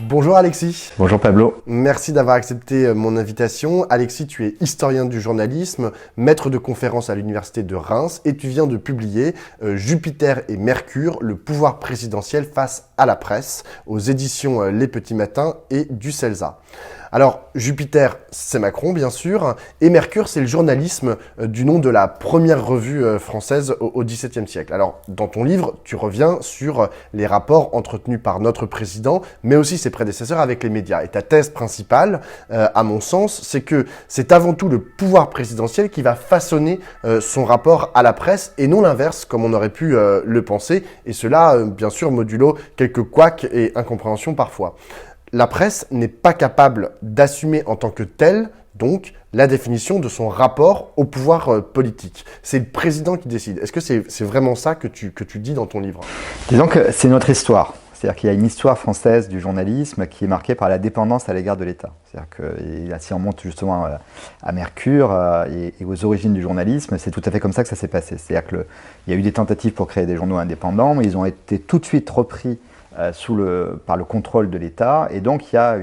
Bonjour Alexis. Bonjour Pablo. Merci d'avoir accepté mon invitation. Alexis, tu es historien du journalisme, maître de conférences à l'université de Reims et tu viens de publier Jupiter et Mercure, le pouvoir présidentiel face à la presse aux éditions Les Petits Matins et du CELSA. Alors, Jupiter, c'est Macron, bien sûr, et Mercure, c'est le journalisme du nom de la première revue française au XVIIe siècle. Alors, dans ton livre, tu reviens sur les rapports entretenus par notre président, mais aussi ses prédécesseurs avec les médias. Et ta thèse principale, à mon sens, c'est que c'est avant tout le pouvoir présidentiel qui va façonner son rapport à la presse, et non l'inverse, comme on aurait pu le penser, et cela, bien sûr, modulo quelques couacs et incompréhensions parfois. La presse n'est pas capable d'assumer en tant que telle, donc, la définition de son rapport au pouvoir politique. C'est le président qui décide. Est-ce que c'est vraiment ça que tu dis dans ton livre ? Disons que c'est notre histoire. C'est-à-dire qu'il y a une histoire française du journalisme qui est marquée par la dépendance à l'égard de l'État. C'est-à-dire que si on monte justement à Mercure et aux origines du journalisme, c'est tout à fait comme ça que ça s'est passé. C'est-à-dire qu'il y a eu des tentatives pour créer des journaux indépendants, mais ils ont été tout de suite repris par le contrôle de l'État, et donc il y a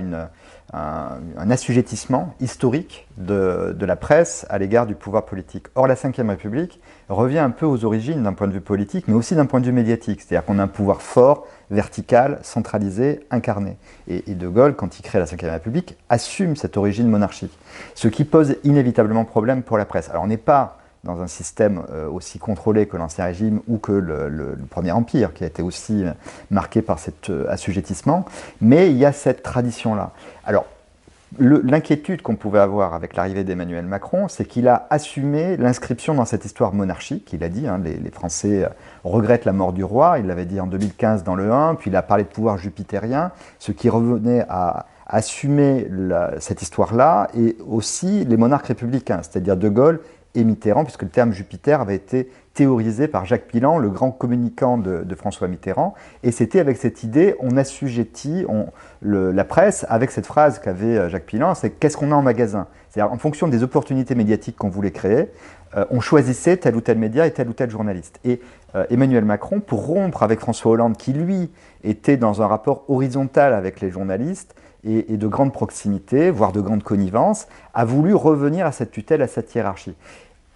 un assujettissement historique de la presse à l'égard du pouvoir politique. Or, la Ve République revient un peu aux origines d'un point de vue politique, mais aussi d'un point de vue médiatique. C'est-à-dire qu'on a un pouvoir fort, vertical, centralisé, incarné. Et De Gaulle, quand il crée la Ve République, assume cette origine monarchique. Ce qui pose inévitablement problème pour la presse. Alors, on n'est pas dans un système aussi contrôlé que l'Ancien Régime ou que le Premier Empire, qui a été aussi marqué par cet assujettissement, mais il y a cette tradition-là. Alors, l'inquiétude qu'on pouvait avoir avec l'arrivée d'Emmanuel Macron, c'est qu'il a assumé l'inscription dans cette histoire monarchique. Il a dit, les Français regrettent la mort du roi, il l'avait dit en 2015 dans le 1, puis il a parlé de pouvoir jupitérien, ce qui revenait à assumer cette histoire-là, et aussi les monarques républicains, c'est-à-dire De Gaulle et Mitterrand, puisque le terme Jupiter avait été théorisé par Jacques Pillan, le grand communicant de François Mitterrand, et c'était avec cette idée, on assujettit la presse avec cette phrase qu'avait Jacques Pillan, c'est « qu'est-ce qu'on a en magasin ?» C'est-à-dire en fonction des opportunités médiatiques qu'on voulait créer, on choisissait tel ou tel média et tel ou tel journaliste. Et Emmanuel Macron, pour rompre avec François Hollande, qui lui était dans un rapport horizontal avec les journalistes, et de grande proximité, voire de grande connivence, a voulu revenir à cette tutelle, à cette hiérarchie.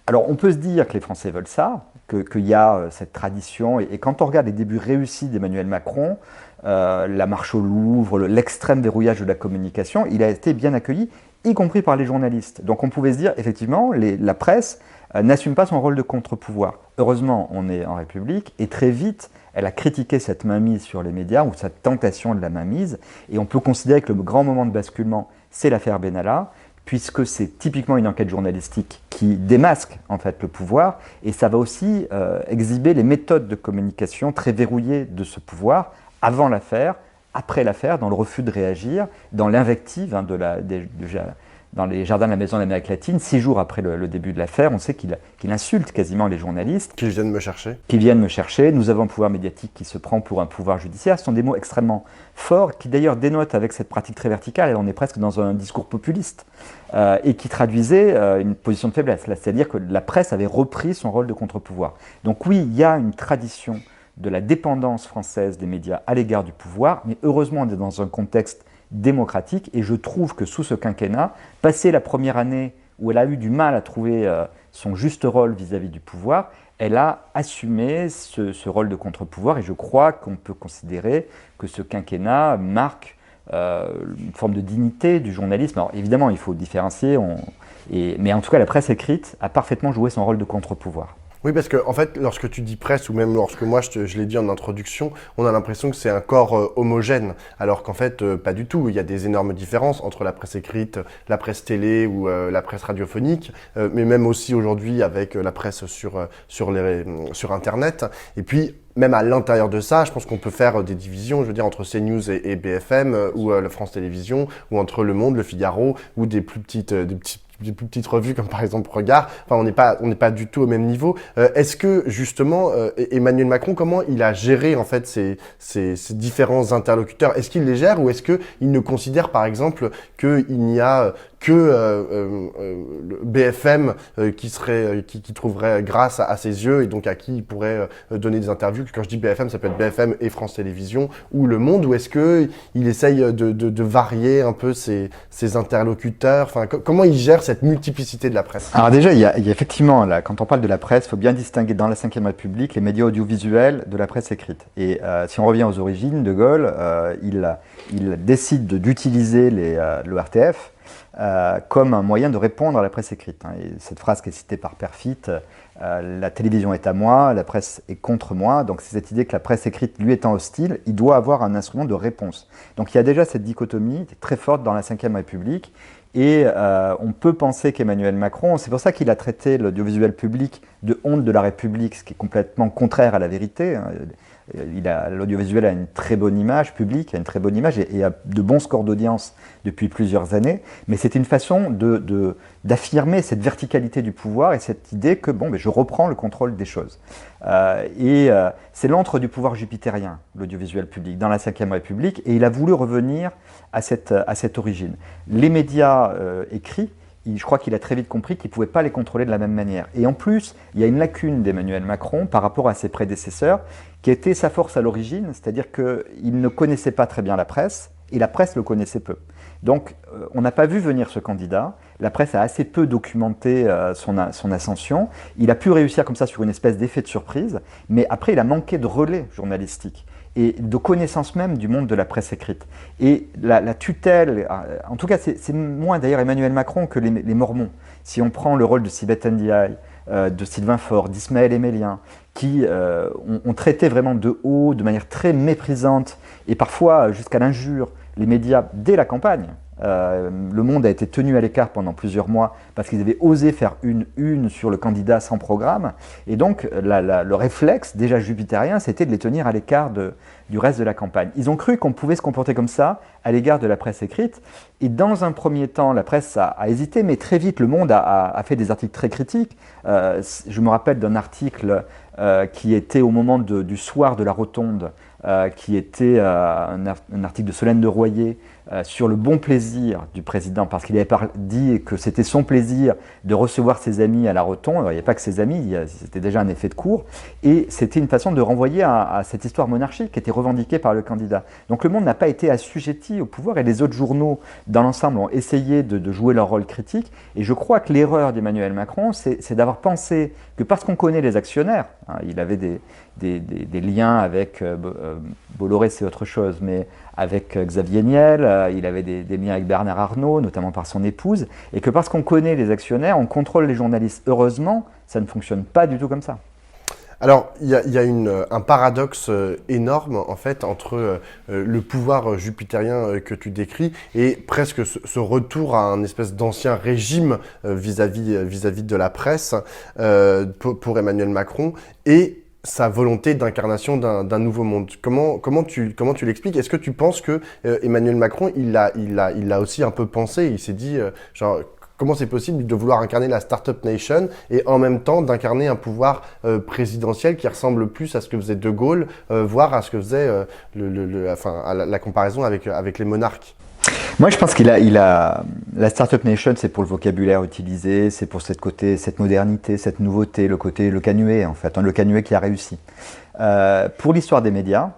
Alors on peut se dire que les Français veulent ça, qu'il y a cette tradition, et quand on regarde les débuts réussis d'Emmanuel Macron, la marche au Louvre, l'extrême verrouillage de la communication, il a été bien accueilli, y compris par les journalistes. Donc on pouvait se dire, effectivement, la presse n'assume pas son rôle de contre-pouvoir. Heureusement, on est en République, et très vite, elle a critiqué cette mainmise sur les médias, ou cette tentation de la mainmise, et on peut considérer que le grand moment de basculement, c'est l'affaire Benalla, puisque c'est typiquement une enquête journalistique qui démasque en fait le pouvoir, et ça va aussi exhiber les méthodes de communication très verrouillées de ce pouvoir, avant l'affaire, après l'affaire, dans le refus de réagir, dans l'invective dans les jardins de la Maison de l'Amérique latine, 6 jours après le début de l'affaire, on sait qu'il insulte quasiment les journalistes. Qu'ils viennent me chercher. Qui viennent me chercher. Nous avons un pouvoir médiatique qui se prend pour un pouvoir judiciaire. Ce sont des mots extrêmement forts, qui d'ailleurs dénotent avec cette pratique très verticale, et on est presque dans un discours populiste, et qui traduisait une position de faiblesse. C'est-à-dire que la presse avait repris son rôle de contre-pouvoir. Donc oui, il y a une tradition de la dépendance française des médias à l'égard du pouvoir, mais heureusement on est dans un contexte démocratique, et je trouve que sous ce quinquennat, passé la première année où elle a eu du mal à trouver son juste rôle vis-à-vis du pouvoir, elle a assumé ce rôle de contre-pouvoir, et je crois qu'on peut considérer que ce quinquennat marque une forme de dignité du journalisme. Alors évidemment, il faut différencier, mais en tout cas la presse écrite a parfaitement joué son rôle de contre-pouvoir. Oui, parce que en fait, lorsque tu dis presse, ou même lorsque moi je l'ai dit en introduction, on a l'impression que c'est un corps homogène, alors qu'en fait, pas du tout. Il y a des énormes différences entre la presse écrite, la presse télé ou la presse radiophonique, mais même aussi aujourd'hui avec la presse sur Internet. Et puis, même à l'intérieur de ça, je pense qu'on peut faire des divisions, je veux dire, entre CNews et BFM, ou la France Télévisions, ou entre Le Monde, Le Figaro, ou des plus petites revues comme par exemple Regard. Enfin, on n'est pas du tout au même niveau. Est-ce que justement Emmanuel Macron, comment il a géré en fait ces différents interlocuteurs? Est-ce qu'il les gère, ou est-ce que il ne considère par exemple qu'il n'y a que le BFM qui trouverait grâce à ses yeux et donc à qui il pourrait donner des interviews. Quand je dis BFM, ça peut être BFM et France Télévisions ou Le Monde, ou est-ce que il essaye de varier un peu ses interlocuteurs? Enfin, comment il gère cette multiplicité de la presse? Alors déjà, il y a effectivement, là, quand on parle de la presse, il faut bien distinguer dans la Ve République les médias audiovisuels de la presse écrite. Et si on revient aux origines, De Gaulle, il décide d'utiliser le RTF comme un moyen de répondre à la presse écrite. Et cette phrase qui est citée par Perfit, la télévision est à moi, la presse est contre moi. Donc c'est cette idée que la presse écrite, lui étant hostile, il doit avoir un instrument de réponse. Donc il y a déjà cette dichotomie très forte dans la Ve République. Et on peut penser qu'Emmanuel Macron, c'est pour ça qu'il a traité l'audiovisuel public de honte de la République, ce qui est complètement contraire à la vérité. L'audiovisuel a une très bonne image publique, a une très bonne image et a de bons scores d'audience depuis plusieurs années. Mais c'est une façon d'affirmer cette verticalité du pouvoir et cette idée que bon, je reprends le contrôle des choses. C'est l'antre du pouvoir jupitérien, l'audiovisuel public, dans la Ve République, et il a voulu revenir à cette origine. Les médias écrits, je crois qu'il a très vite compris qu'il ne pouvait pas les contrôler de la même manière. Et en plus, il y a une lacune d'Emmanuel Macron par rapport à ses prédécesseurs, qui était sa force à l'origine, c'est-à-dire qu'il ne connaissait pas très bien la presse, et la presse le connaissait peu. Donc, on n'a pas vu venir ce candidat. La presse a assez peu documenté son ascension. Il a pu réussir comme ça sur une espèce d'effet de surprise, mais après, il a manqué de relais journalistique et de connaissance même du monde de la presse écrite. Et la tutelle, en tout cas, c'est moins d'ailleurs Emmanuel Macron que les Mormons. Si on prend le rôle de Sibeth Ndiaye, de Sylvain Faure, d'Ismaël Emelien, qui ont traité vraiment de haut, de manière très méprisante, et parfois jusqu'à l'injure, les médias dès la campagne. Le Monde a été tenu à l'écart pendant plusieurs mois parce qu'ils avaient osé faire une sur le candidat sans programme. Et donc, le réflexe, déjà jupitérien, c'était de les tenir à l'écart du reste de la campagne. Ils ont cru qu'on pouvait se comporter comme ça à l'égard de la presse écrite. Et dans un premier temps, la presse a hésité, mais très vite, Le Monde a fait des articles très critiques. Je me rappelle d'un article qui était au moment du soir de la Rotonde, qui était un article de Solène de Royer sur le bon plaisir du président, parce qu'il avait dit que c'était son plaisir de recevoir ses amis à la Rotonde. Alors, il n'y avait pas que ses amis, c'était déjà un effet de cour, et c'était une façon de renvoyer à cette histoire monarchique qui était revendiquée par le candidat. Donc Le Monde n'a pas été assujetti au pouvoir, et les autres journaux dans l'ensemble ont essayé de jouer leur rôle critique, et je crois que l'erreur d'Emmanuel Macron, c'est d'avoir pensé que parce qu'on connaît les actionnaires, il avait des liens avec Bolloré, c'est autre chose, mais avec Xavier Niel, il avait des liens avec Bernard Arnault, notamment par son épouse, et que parce qu'on connaît les actionnaires, on contrôle les journalistes. Heureusement, ça ne fonctionne pas du tout comme ça. Alors, il y a un paradoxe énorme, en fait, entre le pouvoir jupitérien que tu décris et presque ce retour à un espèce d'ancien régime vis-à-vis de la presse pour Emmanuel Macron et sa volonté d'incarnation d'un nouveau monde. Comment tu l'expliques? Est-ce que tu penses que Emmanuel Macron, il l'a aussi un peu pensé, il s'est dit, genre, comment c'est possible de vouloir incarner la Startup Nation et en même temps d'incarner un pouvoir présidentiel qui ressemble plus à ce que faisait De Gaulle, voire à ce que faisait à la comparaison avec les monarques? Moi, je pense la Startup Nation, c'est pour le vocabulaire utilisé, c'est pour cette modernité, cette nouveauté, le canuet, en fait, le canuet qui a réussi. Pour l'histoire des médias,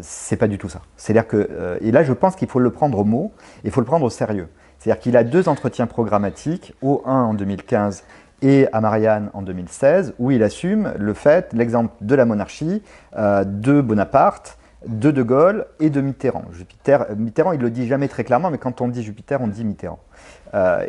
c'est pas du tout ça. C'est-à-dire et là, je pense qu'il faut le prendre au mot, il faut le prendre au sérieux. C'est-à-dire qu'il a 2 entretiens programmatiques, au 1 en 2015 et à Marianne en 2016, où il assume l'exemple de la monarchie, de Bonaparte, de Gaulle et de Mitterrand. Mitterrand, il ne le dit jamais très clairement, mais quand on dit Jupiter, on dit Mitterrand.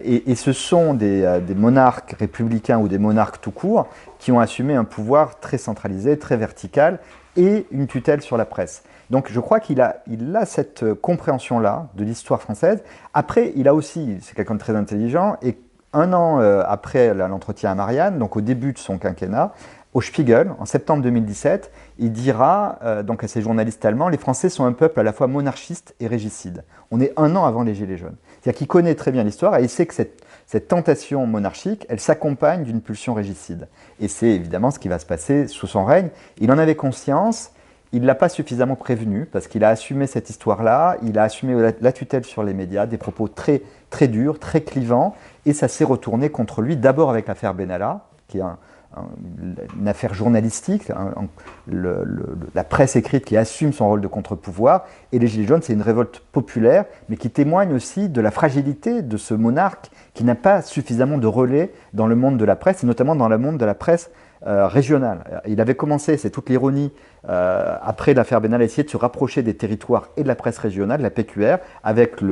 Et ce sont des monarques républicains ou des monarques tout court qui ont assumé un pouvoir très centralisé, très vertical et une tutelle sur la presse. Donc je crois qu'il a cette compréhension-là de l'histoire française. Après, il a aussi, c'est quelqu'un de très intelligent, et 1 an après l'entretien à Marianne, donc au début de son quinquennat, au Spiegel, en septembre 2017, il dira donc à ses journalistes allemands, les Français sont un peuple à la fois monarchiste et régicide. On est 1 an avant les Gilets jaunes. C'est-à-dire qu'il connaît très bien l'histoire et il sait que cette tentation monarchique, elle s'accompagne d'une pulsion régicide. Et c'est évidemment ce qui va se passer sous son règne. Il en avait conscience, il ne l'a pas suffisamment prévenu parce qu'il a assumé cette histoire-là, il a assumé la tutelle sur les médias, des propos très, très durs, très clivants, et ça s'est retourné contre lui, d'abord avec l'affaire Benalla, qui est une affaire journalistique, la presse écrite qui assume son rôle de contre-pouvoir, et les Gilets jaunes, c'est une révolte populaire, mais qui témoigne aussi de la fragilité de ce monarque qui n'a pas suffisamment de relais dans le monde de la presse, et notamment dans le monde de la presse régionale. Il avait commencé, c'est toute l'ironie, après l'affaire Benalla, à essayer de se rapprocher des territoires et de la presse régionale, la PQR, avec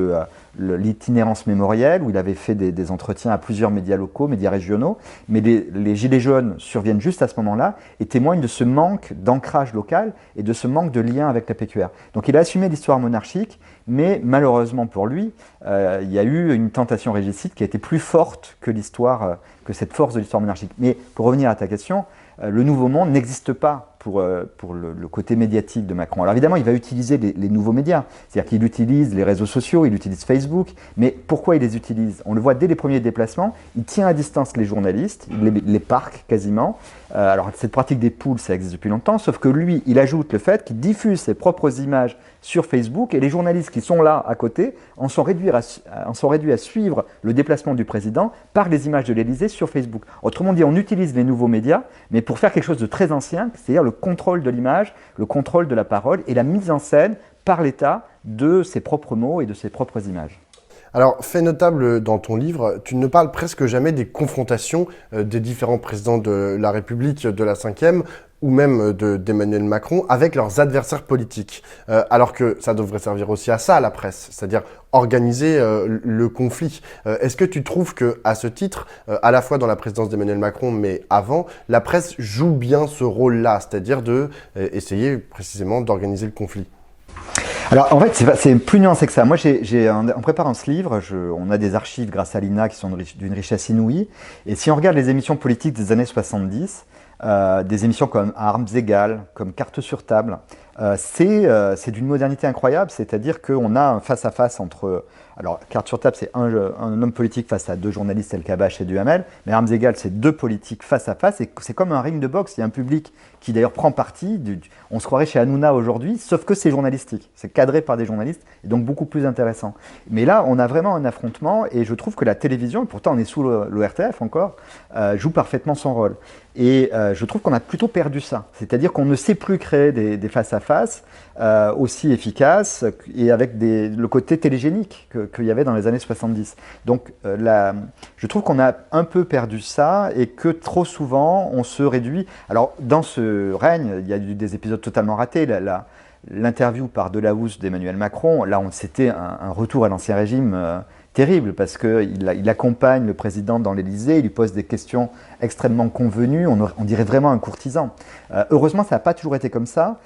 l'itinérance mémorielle, où il avait fait des entretiens à plusieurs médias locaux, médias régionaux, mais les Gilets jaunes surviennent juste à ce moment-là et témoignent de ce manque d'ancrage local et de ce manque de lien avec la PQR. Donc il a assumé l'histoire monarchique, mais malheureusement pour lui, il y a eu une tentation régicide qui a été plus forte que que cette force de l'histoire monarchique. Mais pour revenir à ta question, le Nouveau Monde n'existe pas pour le côté médiatique de Macron. Alors évidemment, il va utiliser les nouveaux médias, c'est-à-dire qu'il utilise les réseaux sociaux, il utilise Facebook, mais pourquoi il les utilise? On le voit dès les premiers déplacements, il tient à distance les journalistes, il les parque quasiment. Alors cette pratique des poules, ça existe depuis longtemps, sauf que lui, il ajoute le fait qu'il diffuse ses propres images sur Facebook, et les journalistes qui sont là à côté en sont réduits à suivre le déplacement du président par les images de l'Élysée sur Facebook. Autrement dit, on utilise les nouveaux médias, mais pour faire quelque chose de très ancien, c'est-à-dire le contrôle de l'image, le contrôle de la parole et la mise en scène par l'État de ses propres mots et de ses propres images. Alors, fait notable dans ton livre, tu ne parles presque jamais des confrontations des différents présidents de la République de la Ve ou même d'Emmanuel Macron avec leurs adversaires politiques. Alors que ça devrait servir aussi à ça, la presse, c'est-à-dire organiser le conflit. Est-ce que tu trouves que, à ce titre, à la fois dans la présidence d'Emmanuel Macron, mais avant, la presse joue bien ce rôle-là, c'est-à-dire de essayer précisément d'organiser le conflit? Alors en fait, c'est plus nuancé que ça. Moi, en préparant ce livre, on a des archives grâce à l'INA qui sont d'une richesse inouïe. Et si on regarde les émissions politiques des années 70, des émissions comme Armes égales, comme Cartes sur table, c'est d'une modernité incroyable. C'est-à-dire qu'on a un face-à-face entre... Alors, Cartes sur table, c'est un homme politique face à deux journalistes, El Kabbach et Duhamel. Mais Armes égales, c'est deux politiques face à face. Et c'est comme un ring de boxe. Il y a un public qui d'ailleurs prend parti. On se croirait chez Hanouna aujourd'hui, sauf que c'est journalistique. C'est cadré par des journalistes et donc beaucoup plus intéressant. Mais là, on a vraiment un affrontement et je trouve que la télévision, et pourtant on est sous l'ORTF encore, joue parfaitement son rôle. Et je trouve qu'on a plutôt perdu ça. C'est-à-dire qu'on ne sait plus créer des face-à-face aussi efficaces et avec le côté télégénique qu'il y avait dans les années 70. Donc je trouve qu'on a un peu perdu ça et que trop souvent on se réduit. Alors dans ce règne, il y a eu des épisodes totalement ratés. L'interview par Delahousse d'Emmanuel Macron, là c'était un retour à l'ancien régime terrible parce qu'il accompagne le président dans l'Élysée, il lui pose des questions extrêmement convenues, on dirait vraiment un courtisan. Heureusement, ça n'a pas toujours été comme ça.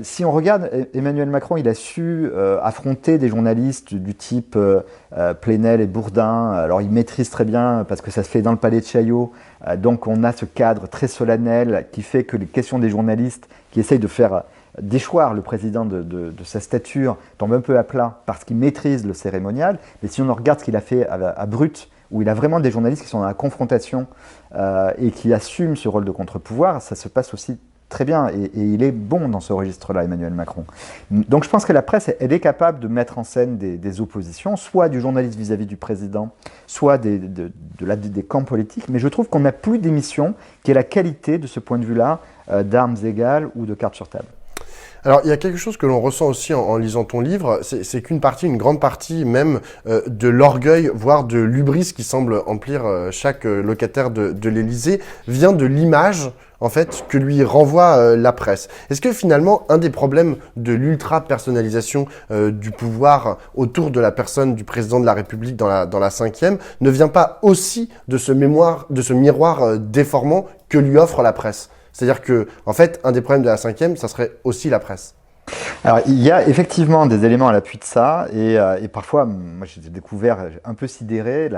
Si on regarde, Emmanuel Macron, il a su affronter des journalistes du type Plenel et Bourdin. Alors il maîtrise très bien parce que ça se fait dans le palais de Chaillot. Donc on a ce cadre très solennel qui fait que les questions des journalistes qui essayent de faire déchoir le président de sa stature tombe un peu à plat parce qu'il maîtrise le cérémonial. Mais si on regarde ce qu'il a fait à Brut, où il a vraiment des journalistes qui sont dans la confrontation et qui assument ce rôle de contre-pouvoir, ça se passe aussi très bien. Et il est bon dans ce registre-là, Emmanuel Macron. Donc je pense que la presse, elle est capable de mettre en scène des oppositions, soit du journaliste vis-à-vis du président, soit des camps politiques. Mais je trouve qu'on n'a plus d'émission qui ait la qualité de ce point de vue-là d'Armes égales ou de Cartes sur table. Alors, il y a quelque chose que l'on ressent aussi en lisant ton livre, c'est une grande partie même de l'orgueil, voire de l'hubris qui semble emplir chaque locataire de l'Élysée, vient de l'image, en fait, que lui renvoie la presse. Est-ce que finalement, un des problèmes de l'ultra-personnalisation du pouvoir autour de la personne du président de la République dans la Ve ne vient pas aussi de ce miroir déformant que lui offre la presse? C'est-à-dire que, en fait, un des problèmes de la Ve, ça serait aussi la presse. Alors, il y a effectivement des éléments à l'appui de ça, et parfois, moi j'ai découvert un peu sidéré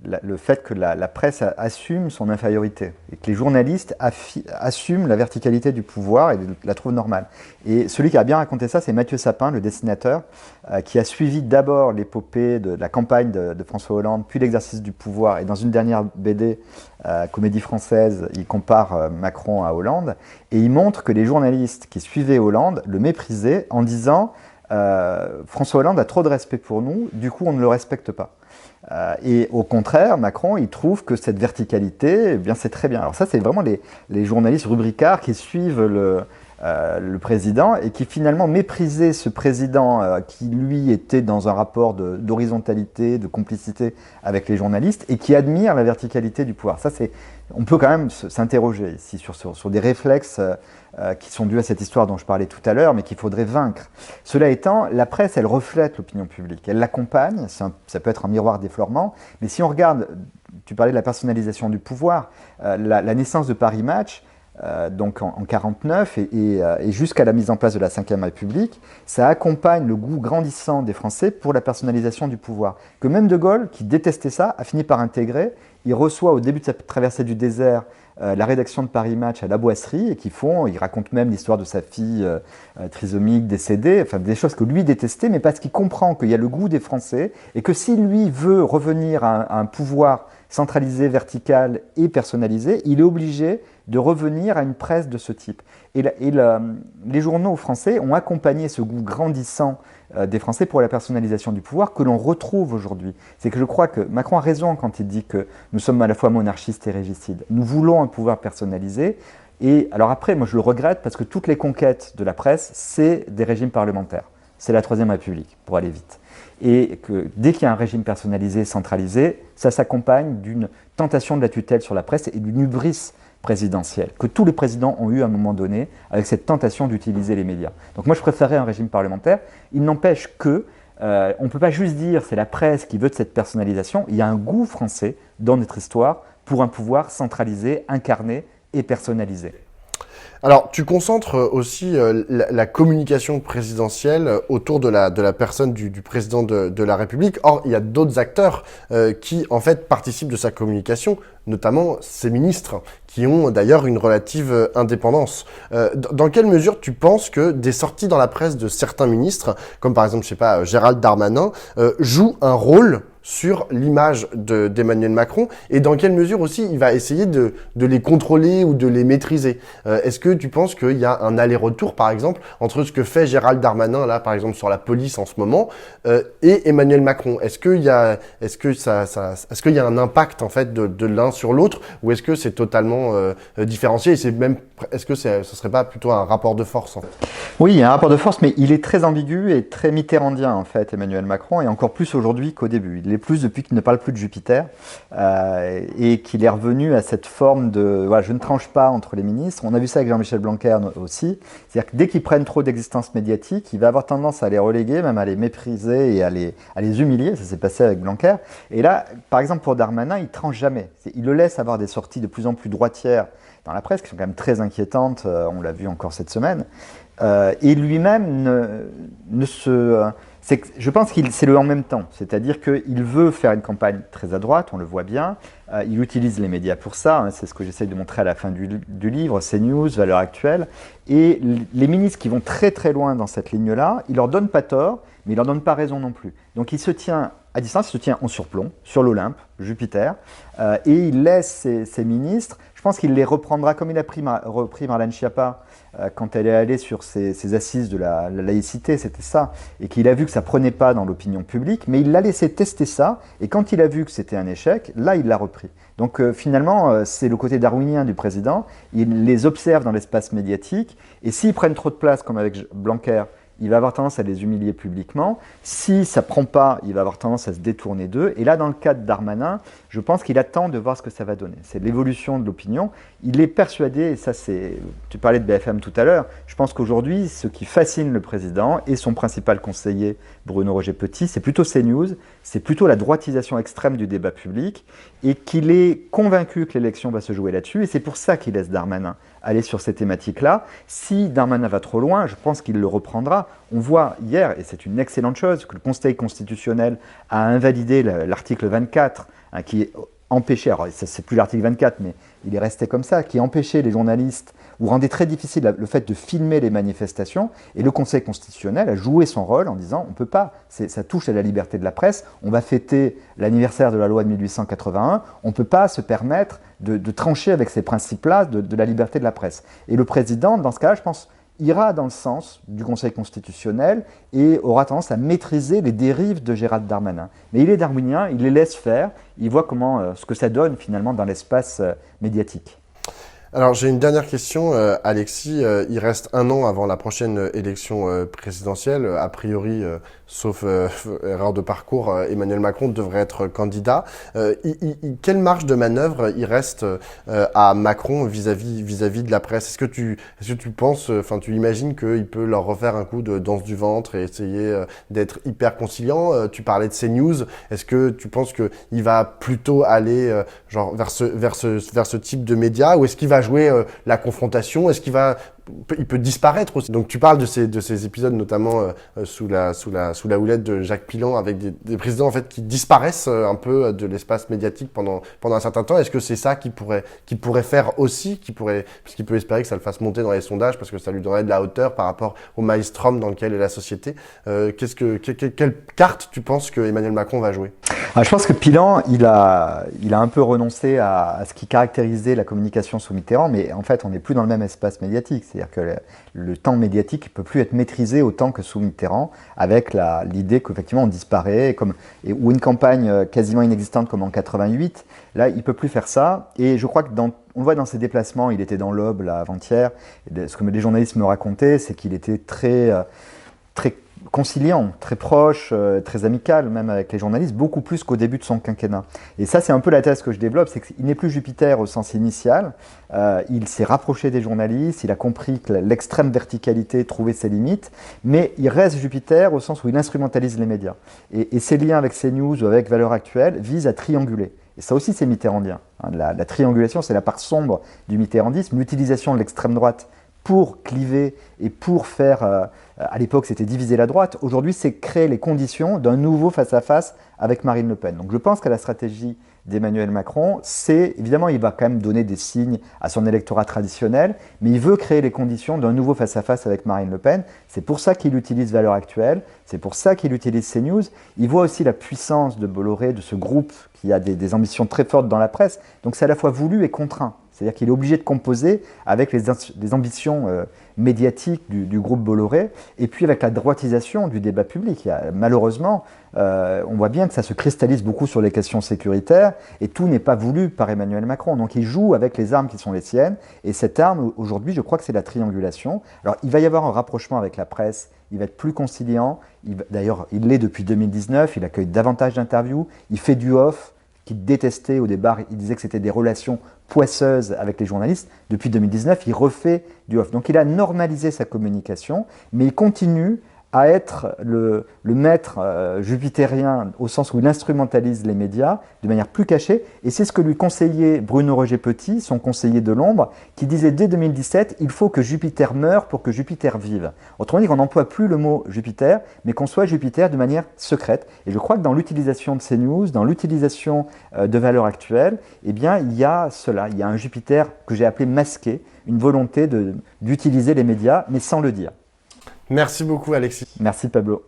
le fait que la presse assume son infériorité et que les journalistes assument la verticalité du pouvoir et la trouvent normale. Et celui qui a bien raconté ça, c'est Mathieu Sapin, le dessinateur, qui a suivi d'abord l'épopée de la campagne de François Hollande, puis l'exercice du pouvoir. Et dans une dernière BD, Comédie française, il compare Macron à Hollande et il montre que les journalistes qui suivaient Hollande le méprisaient en disant François Hollande a trop de respect pour nous, du coup on ne le respecte pas. Et au contraire, Macron, il trouve que cette verticalité, eh bien, c'est très bien. Alors ça, c'est vraiment les journalistes rubricards qui suivent le président et qui finalement méprisaient ce président qui, lui, était dans un rapport d'horizontalité, de complicité avec les journalistes et qui admire la verticalité du pouvoir. Ça, on peut quand même s'interroger ici sur des réflexes qui sont dus à cette histoire dont je parlais tout à l'heure, mais qu'il faudrait vaincre. Cela étant, la presse, elle reflète l'opinion publique, elle l'accompagne, ça peut être un miroir d'effleurement, mais si on regarde, tu parlais de la personnalisation du pouvoir, la naissance de Paris Match, donc en 1949 et jusqu'à la mise en place de la Ve République, ça accompagne le goût grandissant des Français pour la personnalisation du pouvoir. Que même De Gaulle, qui détestait ça, a fini par intégrer. Il reçoit au début de sa traversée du désert la rédaction de Paris Match à la Boisserie et il raconte même l'histoire de sa fille trisomique décédée, enfin des choses que lui détestait, mais parce qu'il comprend qu'il y a le goût des Français et que si lui veut revenir à un pouvoir centralisé, vertical et personnalisé, il est obligé de revenir à une presse de ce type. Les journaux français ont accompagné ce goût grandissant des Français pour la personnalisation du pouvoir que l'on retrouve aujourd'hui. C'est que je crois que Macron a raison quand il dit que nous sommes à la fois monarchistes et régicides. Nous voulons un pouvoir personnalisé. Et alors après, moi je le regrette parce que toutes les conquêtes de la presse, c'est des régimes parlementaires. C'est la Troisième République, pour aller vite. Et que dès qu'il y a un régime personnalisé, centralisé, ça s'accompagne d'une tentation de la tutelle sur la presse et d'une hubris présidentielle que tous les présidents ont eu à un moment donné avec cette tentation d'utiliser les médias. Donc moi je préférerais un régime parlementaire. Il n'empêche que on ne peut pas juste dire c'est la presse qui veut de cette personnalisation. Il y a un goût français dans notre histoire pour un pouvoir centralisé, incarné et personnalisé. Alors, tu concentres aussi la communication présidentielle autour de la personne du président de la République. Or, il y a d'autres acteurs qui, en fait, participent de sa communication, notamment ses ministres, qui ont d'ailleurs une relative indépendance. Dans quelle mesure tu penses que des sorties dans la presse de certains ministres, comme par exemple, je sais pas, Gérald Darmanin, jouent un rôle sur l'image d'Emmanuel Macron et dans quelle mesure aussi il va essayer de les contrôler ou de les maîtriser. Est-ce que tu penses qu'il y a un aller-retour, par exemple, entre ce que fait Gérald Darmanin, là, par exemple, sur la police en ce moment, et Emmanuel Macron? Est-ce qu'il y a un impact, en fait, de l'un sur l'autre, ou est-ce que c'est totalement différencié et est-ce que ce serait pas plutôt un rapport de force, en fait? Oui, il y a un rapport de force, mais il est très ambigu et très mitterrandien, en fait, Emmanuel Macron, et encore plus aujourd'hui qu'au début. Il l'est plus depuis qu'il ne parle plus de Jupiter et qu'il est revenu à cette forme de voilà, je ne tranche pas entre les ministres. On a vu ça avec Jean-Michel Blanquer aussi. C'est-à-dire que dès qu'ils prennent trop d'existence médiatique, il va avoir tendance à les reléguer, même à les mépriser et à les humilier. Ça s'est passé avec Blanquer. Et là, par exemple, pour Darmanin, il ne tranche jamais. Il le laisse avoir des sorties de plus en plus droitières dans la presse, qui sont quand même très inquiétantes. On l'a vu encore cette semaine. Et lui-même je pense que c'est le en même temps, c'est-à-dire qu'il veut faire une campagne très à droite, on le voit bien, il utilise les médias pour ça, hein, c'est ce que j'essaie de montrer à la fin du livre, CNews, Valeurs Actuelles, et les ministres qui vont très très loin dans cette ligne-là, il leur donne pas tort, mais il leur donne pas raison non plus. Donc il se tient à distance, il se tient en surplomb, sur l'Olympe, Jupiter, et il laisse ses ministres, je pense qu'il les reprendra comme il a repris Marlène Schiappa, quand elle est allée sur ces assises de la laïcité, c'était ça, et qu'il a vu que ça prenait pas dans l'opinion publique, mais il l'a laissé tester ça, et quand il a vu que c'était un échec, là il l'a repris. Donc finalement, c'est le côté darwinien du président, il les observe dans l'espace médiatique, et s'ils prennent trop de place, comme avec Blanquer, il va avoir tendance à les humilier publiquement. Si ça ne prend pas, il va avoir tendance à se détourner d'eux. Et là, dans le cas de Darmanin, je pense qu'il attend de voir ce que ça va donner. C'est l'évolution de l'opinion. Il est persuadé, et ça c'est, tu parlais de BFM tout à l'heure, je pense qu'aujourd'hui, ce qui fascine le président et son principal conseiller, Bruno Roger-Petit, c'est plutôt CNews, c'est plutôt la droitisation extrême du débat public, et qu'il est convaincu que l'élection va se jouer là-dessus, et c'est pour ça qu'il laisse Darmanin aller sur ces thématiques-là. Si Darmanin va trop loin, je pense qu'il le reprendra. On voit hier, et c'est une excellente chose, que le Conseil constitutionnel a invalidé l'article 24, hein, qui empêchait, alors c'est plus l'article 24, mais il est resté comme ça, qui empêchait les journalistes ou rendait très difficile le fait de filmer les manifestations. Et le Conseil constitutionnel a joué son rôle en disant on ne peut pas, ça touche à la liberté de la presse, on va fêter l'anniversaire de la loi de 1881, on ne peut pas se permettre de trancher avec ces principes-là de la liberté de la presse. Et le président, dans ce cas-là, je pense, ira dans le sens du Conseil constitutionnel et aura tendance à maîtriser les dérives de Gérald Darmanin. Mais il est darwinien, il les laisse faire, il voit ce que ça donne finalement dans l'espace médiatique. Alors j'ai une dernière question, Alexis. Il reste 1 an avant la prochaine élection présidentielle. A priori, sauf erreur de parcours, Emmanuel Macron devrait être candidat. Quelle marge de manœuvre il reste à Macron vis-à-vis de la presse? Est-ce que tu penses, tu imagines qu'il peut leur refaire un coup de danse du ventre et essayer d'être hyper conciliant? Tu parlais de CNews. Est-ce que tu penses qu'il va plutôt aller vers ce type de médias, ou est-ce qu'il va jouer la confrontation? Est-ce il peut disparaître aussi? Donc tu parles de ces épisodes notamment sous la houlette de Jacques Pilan, avec des présidents en fait qui disparaissent un peu de l'espace médiatique pendant un certain temps. Est-ce que c'est ça qu'il pourrait faire aussi, parce qu'il peut espérer que ça le fasse monter dans les sondages, parce que ça lui donnerait de la hauteur par rapport au maelstrom dans lequel est la société? Quelle carte tu penses que Emmanuel Macron va jouer? Je pense que Pilan, il a un peu renoncé à ce qui caractérisait la communication sous Mitterrand, mais en fait, on n'est plus dans le même espace médiatique. C'est-à-dire que le temps médiatique ne peut plus être maîtrisé autant que sous Mitterrand, avec l'idée qu'effectivement on disparaît, ou une campagne quasiment inexistante comme en 88. Là, il ne peut plus faire ça. Et je crois que on le voit dans ses déplacements, il était dans l'Aube là, avant-hier. Ce que les journalistes me racontaient, c'est qu'il était très conciliant, très proche, très amical même avec les journalistes, beaucoup plus qu'au début de son quinquennat. Et ça, c'est un peu la thèse que je développe, c'est qu'il n'est plus Jupiter au sens initial, il s'est rapproché des journalistes, il a compris que l'extrême verticalité trouvait ses limites, mais il reste Jupiter au sens où il instrumentalise les médias. Et ses liens avec CNews ou avec Valeurs Actuelles visent à trianguler. Et ça aussi, c'est mitterrandien. La triangulation, c'est la part sombre du mitterrandisme, l'utilisation de l'extrême droite pour cliver et pour faire, à l'époque c'était diviser la droite, aujourd'hui c'est créer les conditions d'un nouveau face-à-face avec Marine Le Pen. Donc je pense que la stratégie d'Emmanuel Macron, c'est, évidemment il va quand même donner des signes à son électorat traditionnel, mais il veut créer les conditions d'un nouveau face-à-face avec Marine Le Pen. C'est pour ça qu'il utilise Valeurs Actuelles, c'est pour ça qu'il utilise CNews. Il voit aussi la puissance de Bolloré, de ce groupe qui a des ambitions très fortes dans la presse, donc c'est à la fois voulu et contraint. C'est-à-dire qu'il est obligé de composer avec les ambitions médiatiques du groupe Bolloré, et puis avec la droitisation du débat public. Malheureusement, on voit bien que ça se cristallise beaucoup sur les questions sécuritaires, et tout n'est pas voulu par Emmanuel Macron. Donc il joue avec les armes qui sont les siennes, et cette arme, aujourd'hui, je crois que c'est la triangulation. Alors il va y avoir un rapprochement avec la presse, il va être plus conciliant, d'ailleurs il l'est depuis 2019, il accueille davantage d'interviews, il fait du off, qu'il détestait au départ, il disait que c'était des relations poisseuses avec les journalistes. Depuis 2019, il refait du off. Donc il a normalisé sa communication, mais il continue à être le maître jupitérien au sens où il instrumentalise les médias de manière plus cachée. Et c'est ce que lui conseillait Bruno Roger-Petit, son conseiller de l'ombre, qui disait dès 2017 « il faut que Jupiter meure pour que Jupiter vive ». Autrement dit qu'on n'emploie plus le mot Jupiter, mais qu'on soit Jupiter de manière secrète. Et je crois que dans l'utilisation de CNews, dans l'utilisation de Valeurs Actuelles, eh bien, il y a cela, il y a un Jupiter que j'ai appelé masqué, une volonté d'utiliser les médias, mais sans le dire. Merci beaucoup, Alexis. Merci, Pablo.